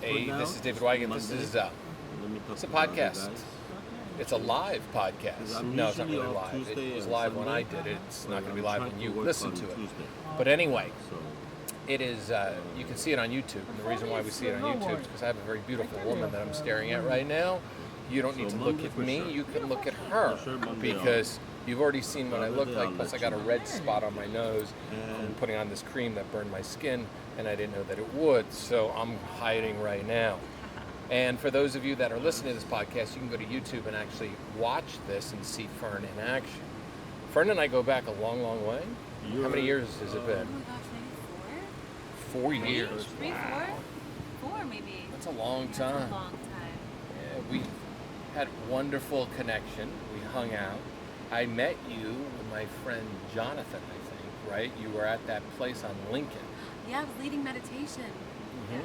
This is David Wigan. This is it's a podcast. It's a live podcast. No, it's not really live. It was live when I did it. It's not going to be live when you listen to it. But anyway, it is. You can see it on YouTube. And the reason why we see it on YouTube is because I have a very beautiful woman that I'm staring at right now. You don't need to look at me. You can look at her because you've already seen what I look like. Plus, I got a red spot on my nose from putting on this cream that burned my skin, and I didn't know that it would. So I'm hiding right now. And for those of you that are listening to this podcast, you can go to YouTube and actually watch this and see Fern in action. Fern and I go back a long, long way. How many years has it been? Oh my gosh, maybe 4? 4 years. 3, Wow. 4 maybe. That's a long time. That's a long time. Yeah, we had wonderful connection. We hung out. I met you with my friend Jonathan, I think, right? You were at that place on Lincoln. Yeah, I was leading meditation. Mm-hmm. Yes.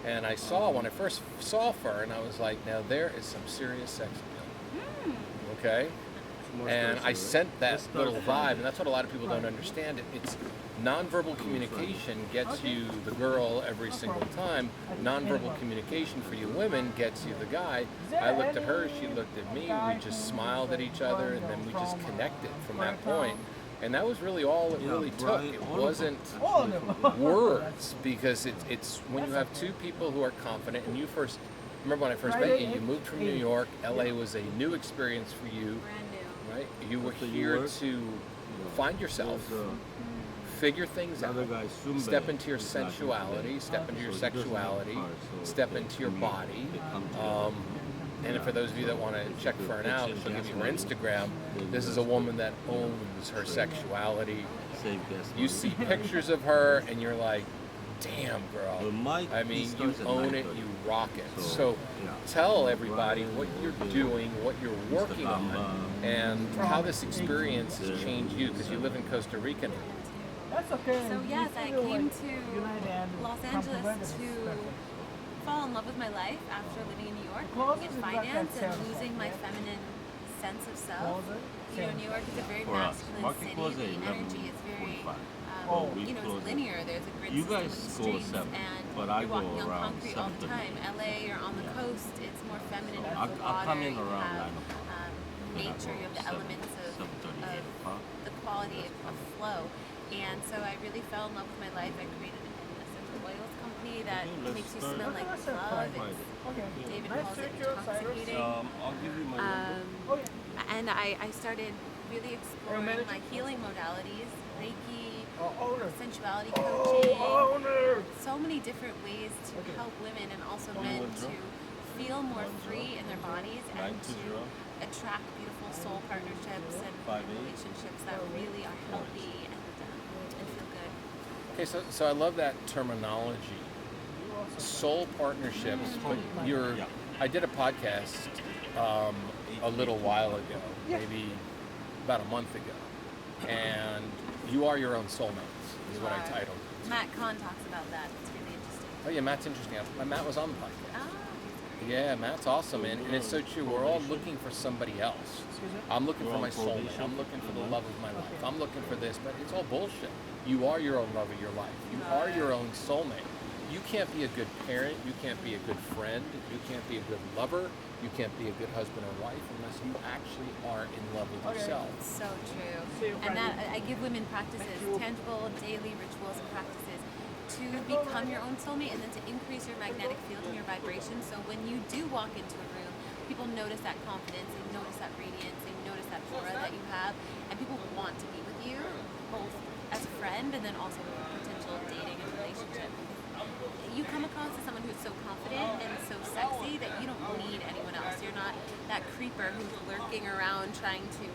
And I saw, when I first saw Fern, I was like, now there is some serious sex appeal. Okay? And I sent that little vibe, and that's what a lot of people don't understand. It's nonverbal communication gets you the girl every single time. Nonverbal communication for you women gets you the guy. I looked at her, she looked at me, we just smiled at each other, and then we just connected from that point. And that was really all it really took. It wasn't words, because it's when you have two people who are confident, and you first, remember when I first met you, you moved from New York, LA was a new experience for you. Brand new. Right? You were here to find yourself, figure things out, step into your sensuality, step into your sexuality, step into your body. And for those of you that want to check Fern out, she'll give you her Instagram. This is a woman that owns her sexuality. You see pictures of her and you're like, damn, girl. I mean, you own it, you rock it. So tell everybody what you're doing, what you're working on, and how this experience has changed you, because you live in Costa Rica now. So yes, I came to Los Angeles to fall in love with my life after living in New York, in finance, and losing my feminine sense of self. You know, New York is a very masculine city. The energy is very, it's linear. There's a grid system with the streets, and you're walking on concrete all the time. LA, or on the coast, it's more feminine. You have the water, you have nature, you have the elements of the quality of flow. And so I really fell in love with my life. I created an essential oils company that makes you smell like love. David calls it intoxicating. I'll give you my And I started really exploring my healing modalities, Reiki, sensuality coaching, so many different ways to help women and also men to feel more free in their bodies and to attract beautiful soul partnerships and relationships that really are healthy and feel good. Okay, so I love that terminology, soul partnerships. But I did a podcast a little while ago, maybe about a month ago, and you are your own soulmates is what I titled it. Matt Kahn talks about that. It's really interesting. Oh yeah, Matt's interesting. Matt was on the podcast. Ah. Yeah, Matt's awesome, and it's so true. We're all looking for somebody else. I'm looking for my soulmate. I'm looking for the love of my life. I'm looking for this, but it's all bullshit. You are your own love of your life. You are your own soulmate. You can't be a good parent. You can't be a good friend. You can't be a good lover. You can't be a good husband or wife unless you actually are in love with yourself. So true. And that I give women practices, tangible daily rituals and practices to become your own soulmate, and then to increase your magnetic field and your vibration. So when you do walk into a room, people notice that confidence, they notice that radiance, they notice that aura that you have, and people want to be with you, both as a friend and then also with a potential dating and relationship. You come across as someone who's so confident and so sexy that you don't need anyone else. You're not that creeper who's lurking around trying to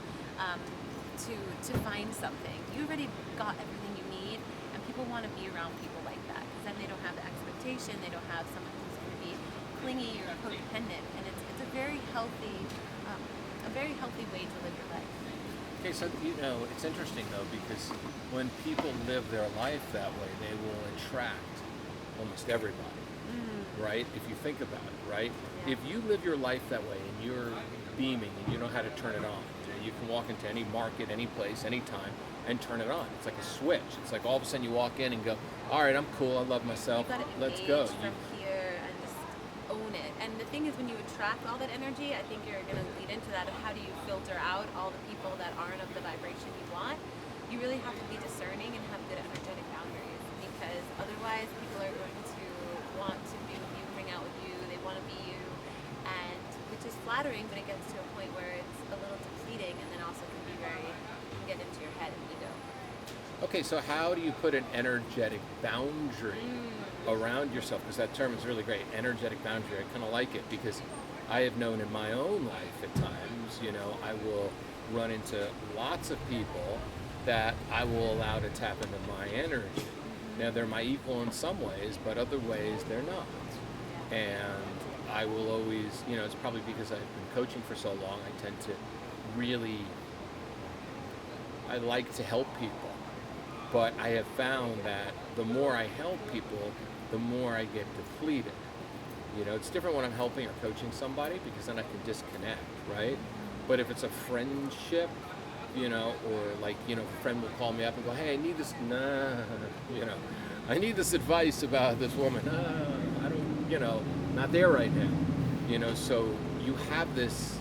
find something. You already got everything you need, and people want to be around people like that, because then they don't have the expectation, they don't have someone who's going to be clingy or codependent, and it's a very healthy way to live your life. Okay, so it's interesting though, because when people live their life that way, they will attract almost everybody, right? If you think about it, right? If you live your life that way and you're beaming and you know how to turn it on, you can walk into any market, any place, anytime, and turn it on. It's like a switch. It's like all of a sudden you walk in and go, all right, I'm cool, I love myself, let's go. From here and just own it. And the thing is, when you attract all that energy, I think you're going to lead into that of how do you filter out all the people that aren't of the vibration you want. You really have to be discerning and have good energetic boundaries, because otherwise people are going to want to be with you, hang out with you, they want to be you, and which is flattering, but it gets to a point where it's a little depleting, and then also can be can get into your head and ego. Okay, so how do you put an energetic boundary around yourself? Because that term is really great, energetic boundary. I kind of like it, because I have known in my own life at times, I will run into lots of people that I will allow to tap into my energy. Now, they're my equal in some ways, but other ways they're not. And I will always, it's probably because I've been coaching for so long, I tend to really, I like to help people. But I have found that the more I help people, the more I get depleted. It's different when I'm helping or coaching somebody, because then I can disconnect, right? But if it's a friendship, or like, a friend will call me up and go, hey, I need this, I need this advice about this woman. I don't, not there right now. So you have this,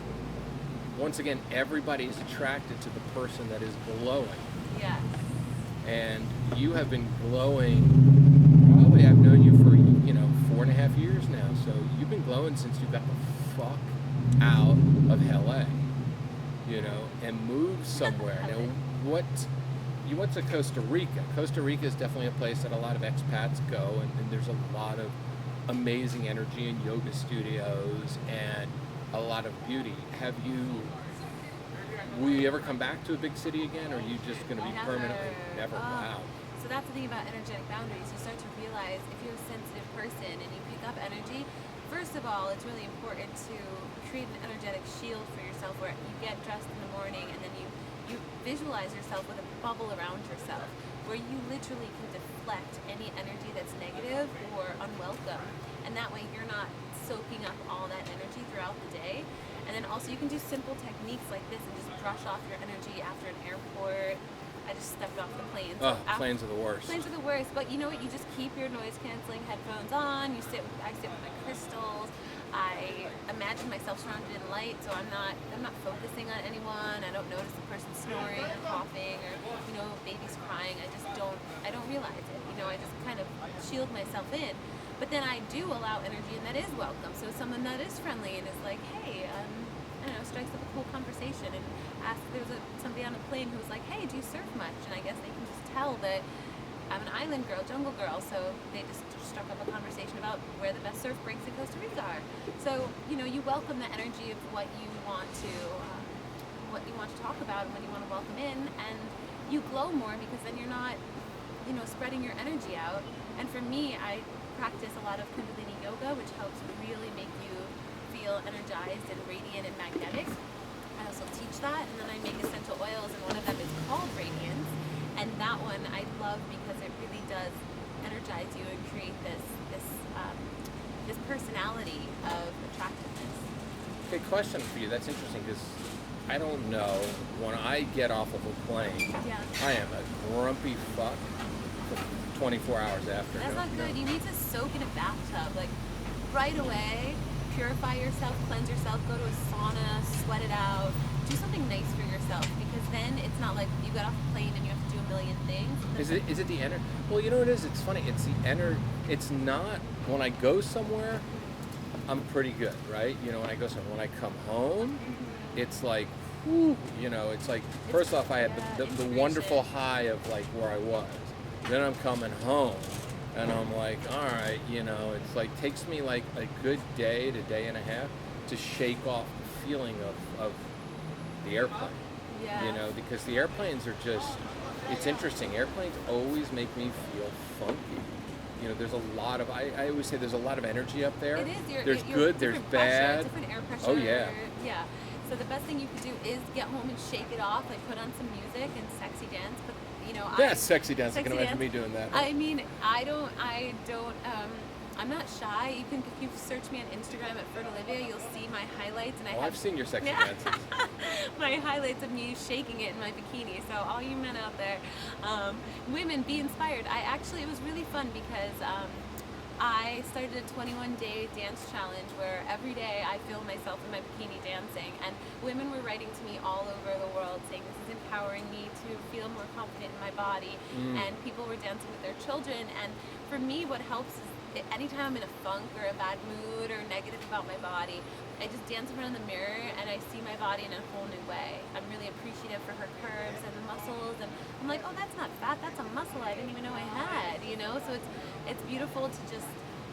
once again, everybody is attracted to the person that is glowing. Yes. And you have been glowing, probably I've known you for, 4.5 years now. So you've been glowing since you got the fuck out of LA. And moved somewhere. Now, you went to Costa Rica. Costa Rica is definitely a place that a lot of expats go, and there's a lot of amazing energy in yoga studios and a lot of beauty. Will you ever come back to a big city again, or are you just going to be permanently? Never. Wow. So that's the thing about energetic boundaries. You start to realize if you're a sensitive person and you pick up energy, first of all, it's really important to create an energetic shield for yourself where you get dressed in the morning and then you visualize yourself with a bubble around yourself where you literally can deflect any energy that's negative or unwelcome. And that way you're not soaking up all that energy throughout the day. And then also you can do simple techniques like this and just brush off your energy after an airport. I just stepped off the plane. So planes are the worst. Planes are the worst, but you know what? You just keep your noise-canceling headphones on. I sit with my crystals. I imagine myself surrounded in light, so I'm not focusing on anyone. I don't notice the person snoring or coughing or baby's crying. I don't realize it. I just kind of shield myself in. But then I do allow energy, and that is welcome. So someone that is friendly and is like, hey, strikes up a cool conversation and asks. There was somebody on a plane who was like, hey, do you surf much? And I guess they can just tell that I'm an island girl, jungle girl, so they just struck up a conversation about where the best surf breaks in Costa Rica are. So, you welcome the energy of what you want to talk about and what you want to welcome in, and you glow more because then you're not, spreading your energy out. And for me, I practice a lot of Kundalini yoga, which helps really make you feel energized and radiant and magnetic. I also teach that, and then I make essential oils, and one of them is called Radiance. And that one I love because it really does energize you and create this personality of attractiveness. Okay, question for you. That's interesting because I don't know. When I get off of a plane, I am a grumpy fuck for 24 hours after. That's not good. You need to soak in a bathtub, like right away. Purify yourself, cleanse yourself, go to a sauna, sweat it out. Do something nice for yourself, because then it's not like you got off the plane and you have to do a million things. Is it the energy? Well, you know what it is? It's funny. It's the energy. It's not, when I go somewhere, I'm pretty good, right? When I go somewhere. When I come home, it's like, whew, it's like, first off, I had the wonderful high of like where I was. Then I'm coming home. And I'm like, all right, it's like, takes me like a good day to day and a half to shake off the feeling of the airplane. Yeah. Because the airplanes are just, it's interesting. Airplanes always make me feel funky. There's a lot of, I always say there's a lot of energy up there. It is. There's good, there's bad. Different air pressure. Oh, yeah. Yeah. So the best thing you can do is get home and shake it off, like put on some music and sexy dance. But sexy dance. I can imagine me doing that. I mean, I'm not shy. If you search me on Instagram at Fern Olivia, you'll see my highlights. And I've seen your sexy dances. My highlights of me shaking it in my bikini. So all you men out there, women, be inspired. It was really fun because I started a 21-day dance challenge where every day I film myself in my bikini dancing, and women were writing to me all over the world saying this is empowering me to feel more confident in my body, and people were dancing with their children. And for me, what helps is anytime I'm in a funk or a bad mood or negative about my body, I just dance in front of the mirror and I see my body in a whole new way. I'm really appreciative for her curves and the muscles, and I'm like, oh, that's not fat, that's a muscle I didn't even know I had, you know? So it's beautiful to just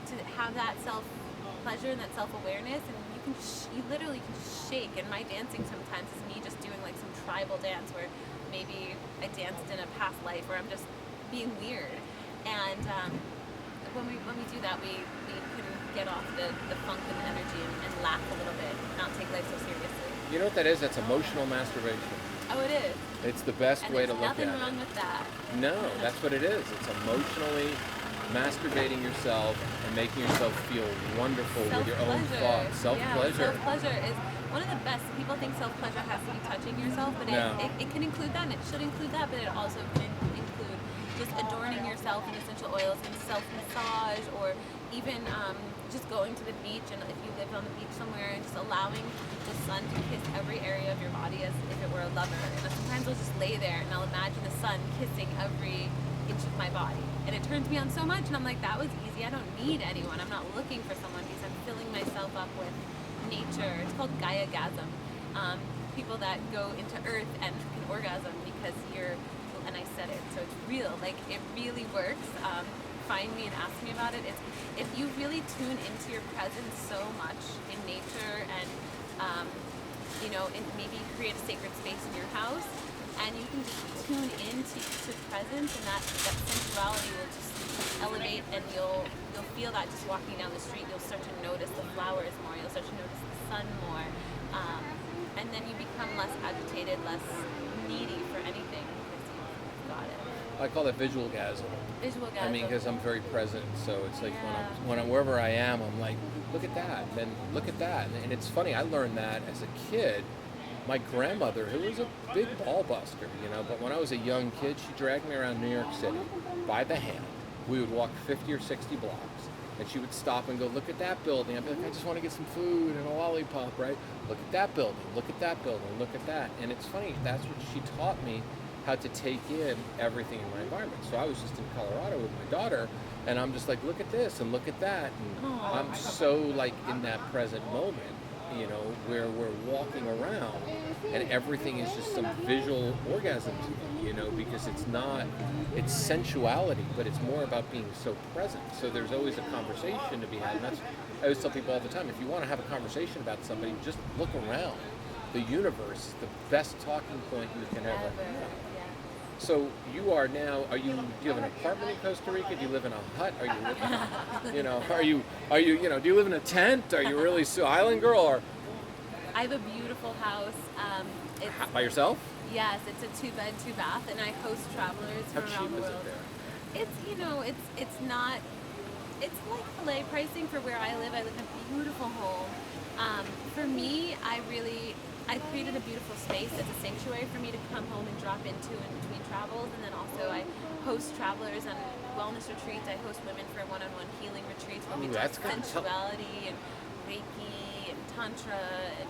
to have that self-pleasure and that self-awareness, and you literally can shake. And my dancing sometimes is me just doing like some tribal dance where maybe I danced in a past life where I'm just being weird. And when we do that, we can get off the funk and the energy and laugh a little bit, not take life so seriously. You know what that is? That's emotional masturbation. Oh, it is. It's the best way to look at it. There's nothing wrong with that. No, that's what it is. It's emotionally masturbating yourself and making yourself feel wonderful with your own thoughts. Self-pleasure. Self-pleasure is one of the best. People think self-pleasure has to be touching yourself, but it can include that, and it should include that, but it also can include just adorning yourself in essential oils and self-massage, or even just going to the beach, and if you live on the beach somewhere, and just allowing the sun to kiss every area of your body as if it were a lover. And sometimes I'll just lay there and I'll imagine the sun kissing every inch of my body, and it turns me on so much, and I'm like, that was easy. I don't need anyone. I'm not looking for someone because I'm filling myself up with nature. It's called Gaia-gasm. People that go into earth and can orgasm because and I said it, so it's real. Like, it really works. Find me and ask me about it. It's if you really tune into your presence so much in nature, and and maybe create a sacred space in your house, and you can just tune into presence, and that sensuality will just elevate, and you'll feel that just walking down the street. You'll start to notice the flowers more. You'll start to notice the sun more, and then you become less agitated, less needy for anything because you've got it. I call it visual gasm. Visual gasm. I mean, because I'm very present, so it's like when I'm wherever I am, I'm like, look at that, and then look at that, and it's funny. I learned that as a kid. My grandmother, who was a big ball buster, but when I was a young kid, she dragged me around New York City by the hand. We would walk 50 or 60 blocks, and she would stop and go, look at that building. I'd be like, I just want to get some food and a lollipop, right? Look at that building, look at that building, look at that. And it's funny, that's what she taught me, how to take in everything in my environment. So I was just in Colorado with my daughter, and I'm just like, look at this and look at that. And I'm so like in that present moment, where we're walking around and everything is just some visual orgasm to me, because it's sensuality, but it's more about being so present. So there's always a conversation to be had. And I always tell people all the time, if you want to have a conversation about somebody, just look around. The universe is the best talking point you can ever have. So you are now, do you have an apartment in Costa Rica? Do you live in a hut? Are you living, do you live in a tent? Are you really island girl? Or I have a beautiful house. By yourself? Yes, it's a 2-bed, 2-bath, and I host travelers from around the world. How cheap is it there? It's not, it's like LA pricing for where I live. I live in a beautiful home. For me, I created a beautiful space as a sanctuary for me to come home and drop into in between travels. And then also I host travelers on wellness retreats. I host women for one-on-one healing retreats where we talk sensuality and Reiki and Tantra and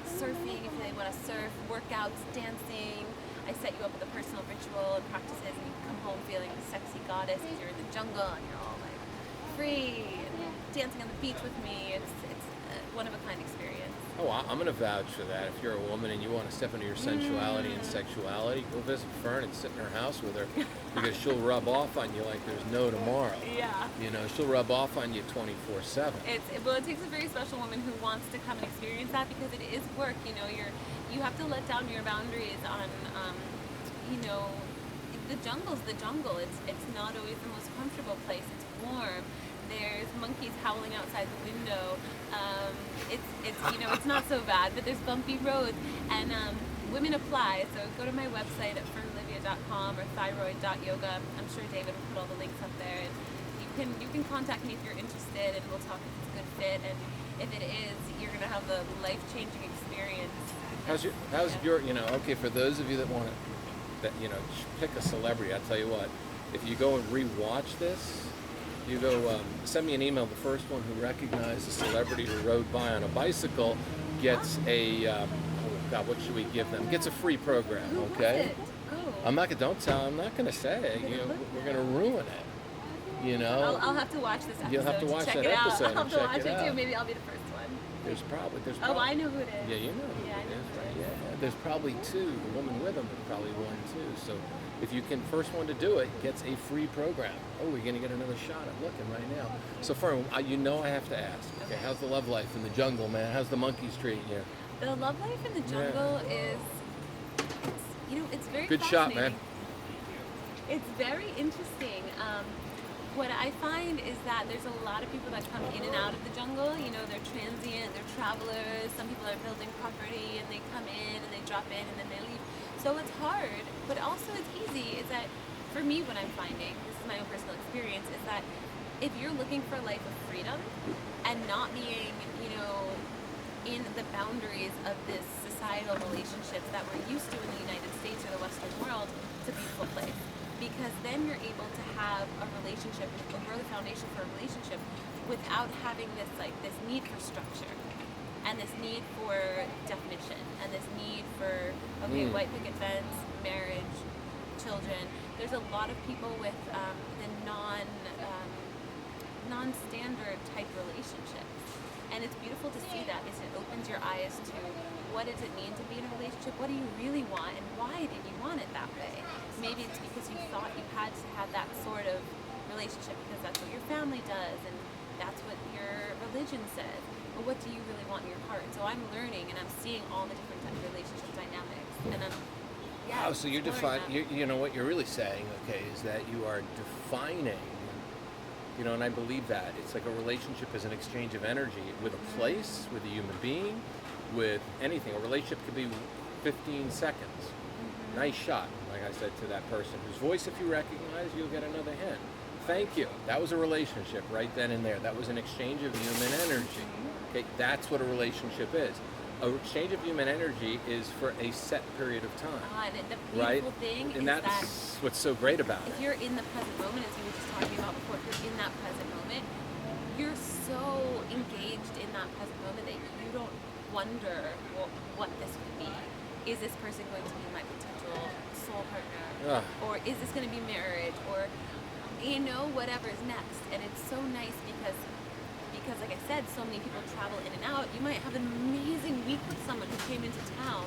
surfing if they want to surf, workouts, dancing. I set you up with a personal ritual and practices, and you come home feeling a sexy goddess because you're in the jungle and you're all like free and dancing on the beach with me. It's a one-of-a-kind experience. Oh, I'm going to vouch for that. If you're a woman and you want to step into your sensuality and sexuality, go visit Fern and sit in her house with her, because she'll rub off on you like there's no tomorrow. Yeah. She'll rub off on you 24/7. It takes a very special woman who wants to come and experience that, because it is work. You have to let down your boundaries on, the jungle's the jungle. It's not always the most comfortable place. It's warm. There's monkeys howling outside the window. It's not so bad, but there's bumpy roads, and women apply. So go to my website at fernolivia.com or thyroid.yoga. I'm sure David will put all the links up there, and you can contact me if you're interested, and we'll talk if it's a good fit, and if it is, you're gonna have the life-changing experience. How's your okay, for those of you that want to pick a celebrity, I'll tell you what, if you go and rewatch this, You go send me an email. The first one who recognized a celebrity who rode by on a bicycle gets a what should we give them? Gets a free program. Who Okay. was it? Oh. I'm not gonna say. We're gonna ruin it. You know. I'll have to watch this episode. You'll have to watch check that it episode. Out. I'll have to watch it it too. out. Maybe I'll be the first one. There's probably. Oh, I know who it is. Yeah, you know. Yeah, I know. Yeah, there's probably two. The woman with him is probably one too. So if you can, first one to do it gets a free program. Oh, we're gonna get another shot at looking right now. So Fern, I have to ask. Okay, how's the love life in the jungle, man? How's the monkeys treating you? The love life in the jungle is, it's very good shot, man. It's very interesting. What I find is that there's a lot of people that come in and out of the jungle. They're transient, they're travelers. Some people are building property and they come in and they drop in and then they leave. So it's hard, but also it's easy. Is that for me, what I'm finding, this is my own personal experience, is that if you're looking for a life of freedom and not being, in the boundaries of this societal relationships that we're used to in the United States or the Western world, it's a beautiful place. Because then you're able to have a relationship, or grow the foundation for a relationship without having this need for structure and this need for definition and this need for, white picket fence, marriage, children. There's a lot of people with the non-standard type relationships. And it's beautiful to see that because it opens your eyes to what does it mean to be in a relationship? What do you really want, and why did you want it that way? Maybe it's because you thought you had to have that sort of relationship because that's what your family does and that's what your religion says. But what do you really want in your heart? So I'm learning and I'm seeing all the different types of relationship dynamics, and I'm so you're defining. You know what you're really saying, okay, is that you are defining. And I believe that it's like a relationship is an exchange of energy with a place, with a human being, with anything. A relationship could be 15 seconds. Mm-hmm. Nice shot, like I said to that person whose voice, if you recognize, you'll get another hint. Thank you. That was a relationship right then and there. That was an exchange of human energy. Okay, that's what a relationship is. A exchange of human energy is for a set period of time. And the beautiful thing and is that's what's so great about it. If you're in the present moment, as you were just talking about before, if you're in that present moment, you're so engaged in that present moment that you don't wonder what this could be. Is this person going to be my potential soul partner? Or is this going to be marriage? Or, whatever is next. And it's so nice because like I said, so many people travel in and out. You might have an amazing week with someone who came into town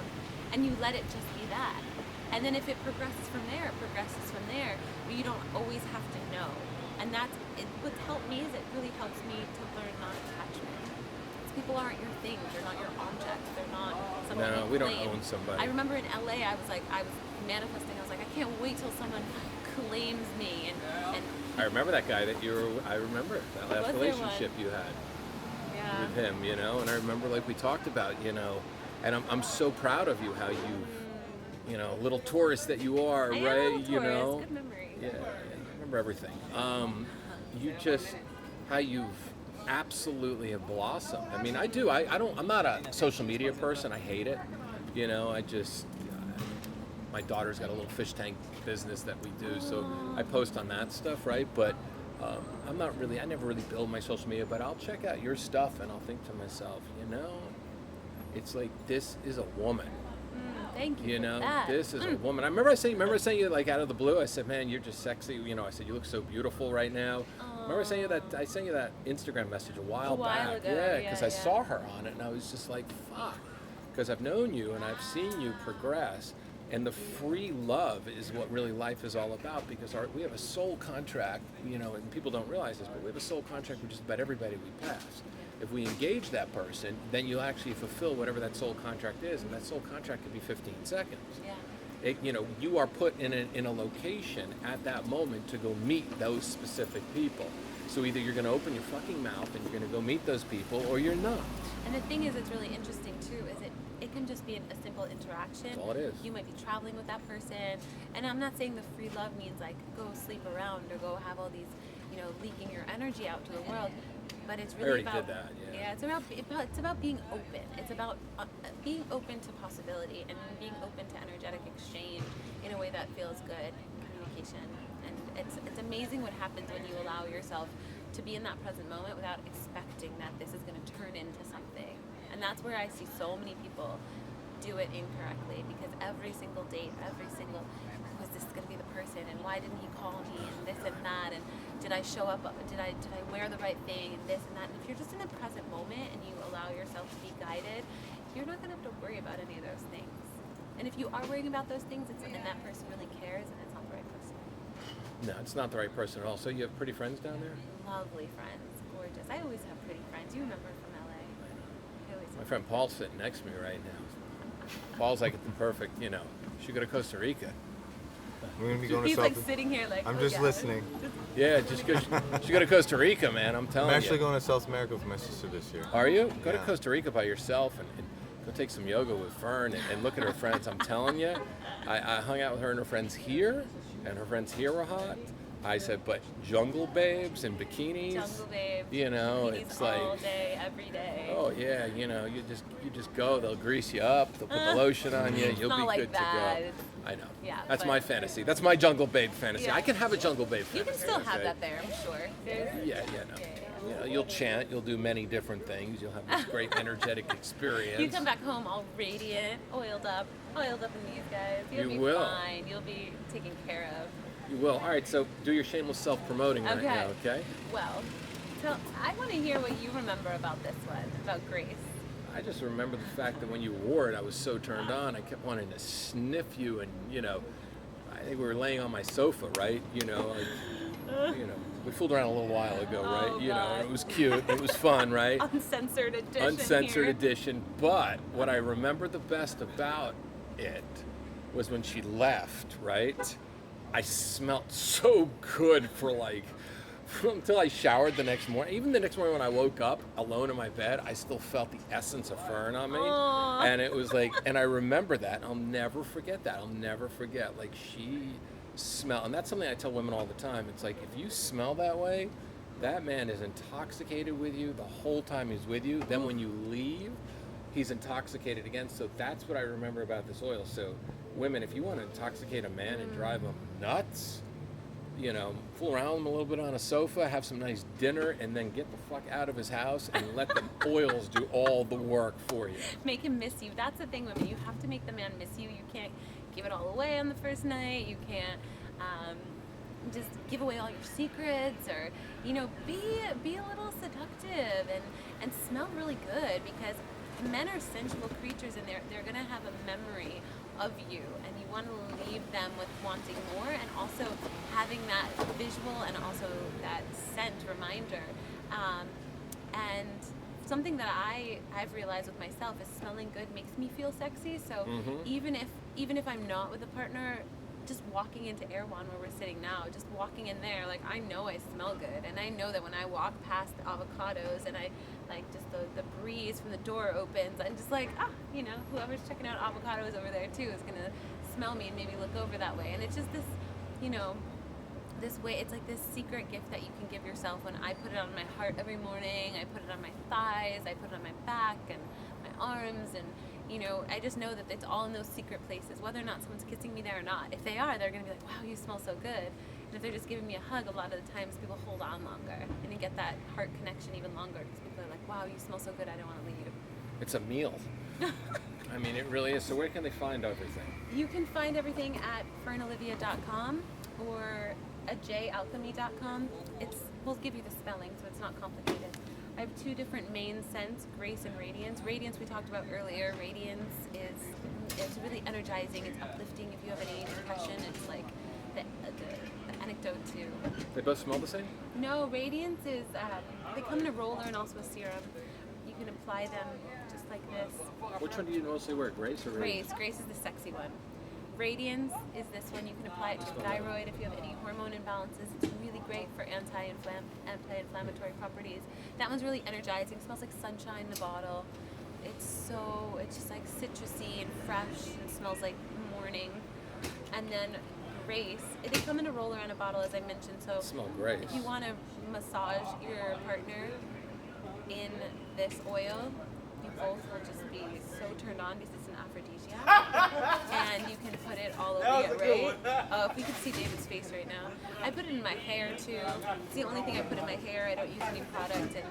and you let it just be that. And then if it progresses from there, but you don't always have to know. And what's helped me is it really helps me to learn non-attachment. People aren't your thing, they're not your objects, they're not somebody we don't own somebody. I remember in LA, I was manifesting, I was like, I can't wait till someone claims me and I remember that guy I remember that last relationship you had with him, and I remember we talked about, and I'm so proud of you how you, little tourist that you are, right? Tourist. Good memory. Yeah, I remember everything. You just, how you've absolutely have blossomed. I mean, I'm not a social media person. I hate it. My daughter's got a little fish tank business that we do, so I post on that stuff, right? But I never really build my social media, but I'll check out your stuff and I'll think to myself, it's like, this is a woman. Thank you. For that. This is a woman. I remember saying you out of the blue. I said, man, you're just sexy. I said, you look so beautiful right now. Remember saying that? I sent you that Instagram message a while back. Ago. Yeah, because I saw her on it and I was just like, fuck. Because I've known you and I've seen you progress. And the free love is what really life is all about, because we have a soul contract, and people don't realize this, but we have a soul contract with just about everybody we pass. If we engage that person, then you'll actually fulfill whatever that soul contract is, and that soul contract could be 15 seconds. Yeah. You are put in a location at that moment to go meet those specific people. So either you're going to open your fucking mouth and you're going to go meet those people, or you're not. And the thing is, it's really interesting too, is it can just be a simple interaction. That's all it is. You might be traveling with that person, and I'm not saying the free love means go sleep around or go have all these, leaking your energy out to the world. But it's really about. Did that, yeah. It's about being open. It's about being open to possibility and being open to energetic exchange in a way that feels good, communication. And it's amazing what happens when you allow yourself to be in that present moment without expecting that this is going to turn into something. And that's where I see so many people do it incorrectly, because every single date, was this going to be the person, and why didn't he call me, and this and that, and did I show up, did I wear the right thing, and this and that. And if you're just in the present moment and you allow yourself to be guided, you're not going to have to worry about any of those things. And if you are worrying about those things, and that person really cares, and it's not the right person. No, it's not the right person at all. So you have pretty friends down there? Lovely friends, gorgeous. I always have pretty friends. You remember from LA. My friend Paul's sitting next to me right now. Paul's like the perfect, should go to Costa Rica. We're gonna be going He's to like sitting here like, I'm just listening. Yeah, just go. Should go to Costa Rica, man. I'm telling you. I'm actually going to South America with my sister this year. Are you? Go to Costa Rica by yourself and go take some yoga with Fern and look at her friends. I'm telling you, I hung out with her and her friends here, and her friends here were hot. I said, but jungle babes and bikinis. Jungle babes. Bikinis it's like all day, every day. Oh yeah, you just go. They'll grease you up. They'll put the lotion on you. You'll be good to go. I know. Yeah. That's my fantasy. That's my jungle babe fantasy. Yeah. I can have a jungle babe fantasy. You can still have that there, I'm sure. Yeah. You'll chant. You'll do many different things. You'll have this great energetic experience. You come back home all radiant, oiled up in these guys. You'll be fine. You'll be taken care of. You will. All right, so do your shameless self-promoting right now, okay? Well, I want to hear what you remember about this one, about Grace. I just remember the fact that when you wore it, I was so turned on. I kept wanting to sniff you, and I think we were laying on my sofa, right? We fooled around a little while ago, right? God. It was cute. It was fun, right? Uncensored edition. Uncensored edition. But what I remember the best about it was when she left, right? I smelled so good until I showered the next morning. Even the next morning when I woke up alone in my bed, I still felt the essence of Fern on me. Aww. And it was like, and I remember that. I'll never forget that. I'll never forget. Like, she smelled, and that's something I tell women all the time. It's like, if you smell that way, that man is intoxicated with you the whole time he's with you. Then when you leave, he's intoxicated again. So that's what I remember about this oil. So women, if you want to intoxicate a man and drive him nuts, fool around with him a little bit on a sofa, have some nice dinner, and then get the fuck out of his house and let the oils do all the work for you. Make him miss you. That's the thing, women. You have to make the man miss you. You can't give it all away on the first night. You can't just give away all your secrets, or be a little seductive and smell really good, because men are sensual creatures, and they're gonna have a memory of you, and you want to leave them with wanting more, and also having that visual and also that scent reminder. And something that I've realized with myself is smelling good makes me feel sexy. So even if I'm not with a partner, just walking into Erewhon where we're sitting now, just walking in there, like, I know I smell good, and I know that when I walk past the avocados and I like just the breeze from the door opens, I'm just like, whoever's checking out avocados over there too is gonna smell me and maybe look over that way. And it's just this, this way, it's like this secret gift that you can give yourself. When I put it on my heart every morning, I put it on my thighs, I put it on my back and my arms, and I just know that it's all in those secret places, whether or not someone's kissing me there or not. If they are, they're gonna be like, wow, you smell so good. And if they're just giving me a hug, a lot of the times people hold on longer, and you get that heart connection even longer, because people are like, wow, you smell so good, I don't want to leave. It's a meal. I mean, it really is. So where can they find everything? You can find everything at fernolivia.com or at jalchemy.com. We'll give you the spelling, so it's not complicated. I have two different main scents, Grace and Radiance. Radiance we talked about earlier. Radiance it's really energizing, it's uplifting. If you have any depression, it's like the anecdote too. They both smell the same? No, Radiance is, they come in a roller and also a serum. You can apply them just like this. Which one do you mostly wear, Grace or Radiance? Grace is the sexy one. Radiance is this one. You can apply it to thyroid if you have any hormone imbalances. It's really great for anti-inflammatory properties. That one's really energizing. It smells like sunshine in the bottle. It's just like citrusy and fresh. It smells like morning. And then Grace, they come in a roller and a bottle, as I mentioned. So smell great. If you want to massage your partner in this oil, you both will just be so turned on, because it's an aphrodisiac, and you can put it all over you, right? Oh, if we could see David's face right now. I put it in my hair too. It's the only thing I put in my hair. I don't use any product, and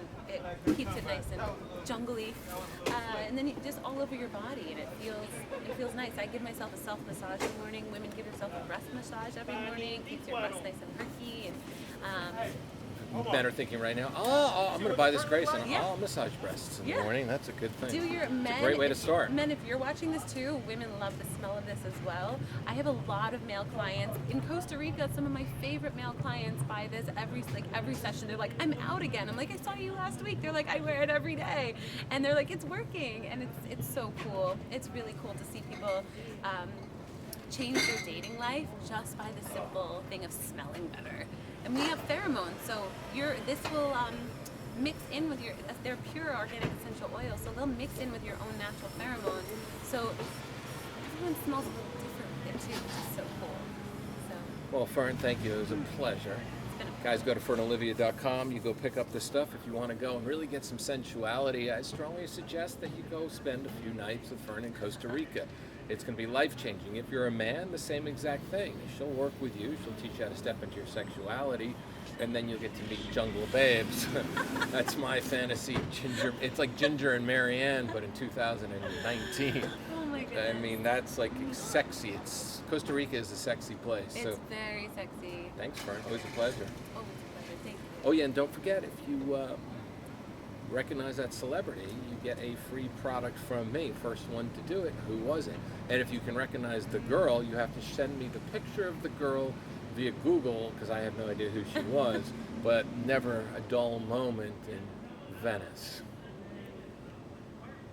it keeps it nice and jungly. And then just all over your body, and it feels nice. I give myself a self massage in the morning. Women give themselves a breast massage every morning. Keeps your breasts nice and perky. And men are thinking right now, I'm going to buy this Grace and I'll massage breasts in the morning. That's a good thing. It's a great way to start. Men, if you're watching this too, women love the smell of this as well. I have a lot of male clients. In Costa Rica, some of my favorite male clients buy this every session. They're like, I'm out again. I'm like, I saw you last week. They're like, I wear it every day. And they're like, it's working. And it's so cool. It's really cool to see people change their dating life just by the simple thing of smelling better. And we have pheromones, so this will mix in with they're pure organic essential oils, so they'll mix in with your own natural pheromones. So everyone smells a little different with it too, which is so cool. So. Well, Fern, thank you. It was a pleasure. Guys, go to fernolivia.com. You go pick up this stuff if you want to go and really get some sensuality. I strongly suggest that you go spend a few nights with Fern in Costa Rica. It's going to be life-changing. If you're a man, the same exact thing. She'll work with you. She'll teach you how to step into your sexuality, and then you'll get to meet jungle babes. That's my fantasy. Ginger. It's like Ginger and Marianne, but in 2019. Oh my goodness. I mean, that's like sexy. Costa Rica is a sexy place. It's very sexy. Thanks, Fern. Always a pleasure. Always a pleasure. Thank you. Oh yeah, and don't forget, if you recognize that celebrity, you get a free product from me. First one to do it. Who was it? And if you can recognize the girl, you have to send me the picture of the girl via Google, because I have no idea who she was, but never a dull moment in Venice.